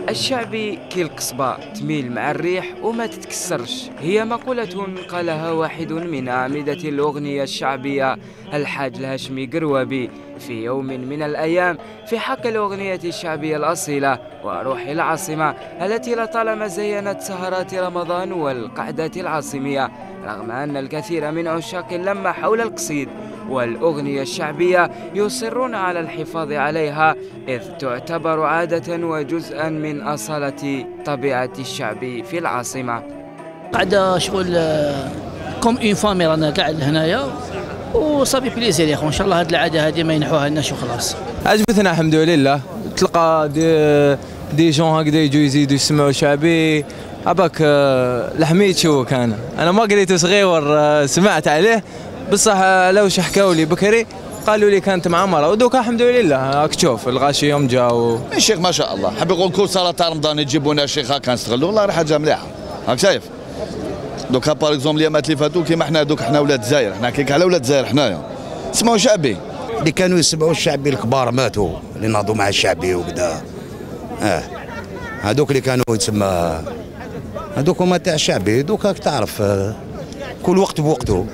الشعبي كي القصبة تميل مع الريح وما تتكسرش، هي مقولة قالها واحد من أعمدة الأغنية الشعبية الحاج الهاشمي قروابي في يوم من الأيام في حق الأغنية الشعبية الأصيلة وروح العاصمة التي لطالما زينت سهرات رمضان والقعدات العاصمية، رغم أن الكثير من عشاق اللمة حول القصيد والأغنية الشعبية يصرون على الحفاظ عليها، إذ تعتبر عادة وجزءا من أصالة طبيعة الشعب في العاصمة. قاعدة شغل كوم اون فامي، رانا قاعد هنايا وصافي بليزير يا اخو، ان شاء الله هذه العادة هذه ما ينحوها لناش وخلاص. عجبتنا الحمد لله، تلقى دي جون هكذا يجوا يزيدوا يسمعوا شعبي. عباك لحميت شو كان، انا ما قريته صغير سمعت عليه بصح لوش حكاوا لي بكري قالوا لي كانت معمره ودوكا الحمد لله راك تشوف الغاشي يوم جاو. الشيخ ما شاء الله حب يقول كل صلاه رمضان يجيبوا لنا شيخ هكا نستغلوا، والله راح حاجه مليحه. راك شايف دوكا باغ اكزومبل اليامات اللي فاتوا كيما حنا دوك حنا ولاد الجزائر، حنا كيك على ولاد الجزائر حنايا سمعوا شعبي. اللي كانوا يسمعوا الشعبي الكبار ماتوا، اللي ناضوا مع الشعبي وكذا. هذوك اللي كانوا يتسمى هذوك هما تاع الشعبي، دوك راك تعرف كل وقت بوقته،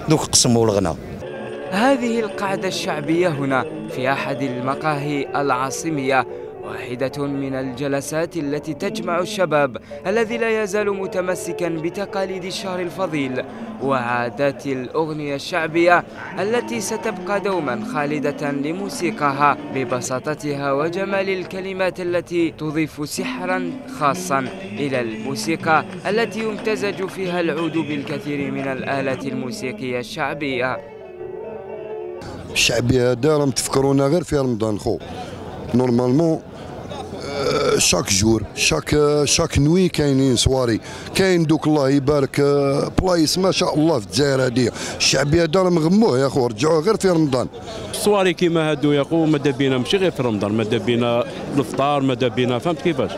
دوك قسموا الغنى. هذه القعدة الشعبية هنا في أحد المقاهي العاصمية واحدة من الجلسات التي تجمع الشباب الذي لا يزال متمسكا بتقاليد الشهر الفضيل وعادات الأغنية الشعبية التي ستبقى دوما خالدة لموسيقاها ببساطتها وجمال الكلمات التي تضيف سحرا خاصا إلى الموسيقى التي يمتزج فيها العود بالكثير من الآلات الموسيقية الشعبية. الشعبية هذا راهم تفكرونا غير في رمضان خو، نورمالمون شاك جور شاك نوي كاينين صواري، كاين دوك الله يبارك بلايص ما شاء الله في الجزائر هذه. الشعبيه هذا راهم غموه يا خو، رجعوه غير في رمضان. الصواري كيما هادو يا خو مادا بينا ماشي غير في رمضان، مادا بينا الافطار، مادا بينا فهمت كيفاش،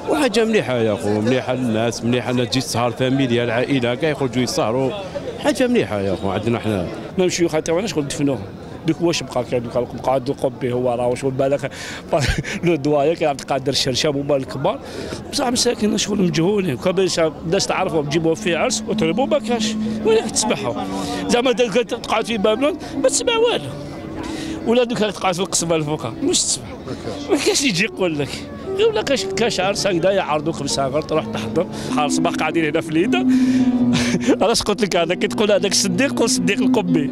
وحاجه مليحه يا خو، مليحه للناس، مليحه انها تجي تسهر فاميليا العائله كاع يخرجوا يسهروا، حاجه مليحه يا خو عندنا حنا. نمشيو حتى وانا شغل دفنوهم دوك واش بقى كاين دوك بقى دو قبي هو راه واش بالك لو دوايا كاين قادر الشرشام هما الكبار بصح مساكين شغل مجهولين، كان الناس تعرفهم تجيبوهم في عرس وتربوا ما كاش وين تسمعهم زعما تقعد في بابلون ما تسمع والو، ولا دوك تقعد في القصبه الفوق واش تسمع، ما كاش يجي يقول لك غير ولا كاش عرس هكذا يعرضوك بصغار تروح تحضر بحال الصباح قاعدين هنا في ليدا. علاش قلت لك هذا كي تقول هذاك الصديق قول صديق القبي،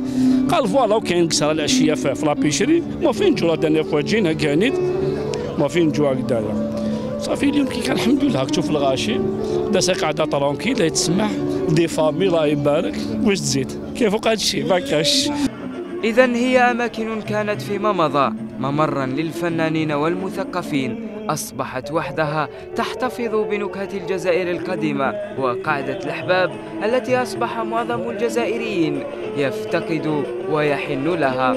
قال فوالا وكاين قصره العشيه في لابيشري ما فين نجوا دانيير فوا جينا كانيت ما فين نجوا هكذايا صافي. اليوم كي كان الحمد لله تشوف الغاشي الناس قاعده طرونكيل تسمع دي فامي الله يبارك واش تزيد كيف هذا الشيء ما كاش. إذا هي أماكن كانت فيما مضى ممرا للفنانين والمثقفين أصبحت وحدها تحتفظ بنكهة الجزائر القديمة وقاعدة الأحباب التي أصبح معظم الجزائريين يفتقد ويحن لها.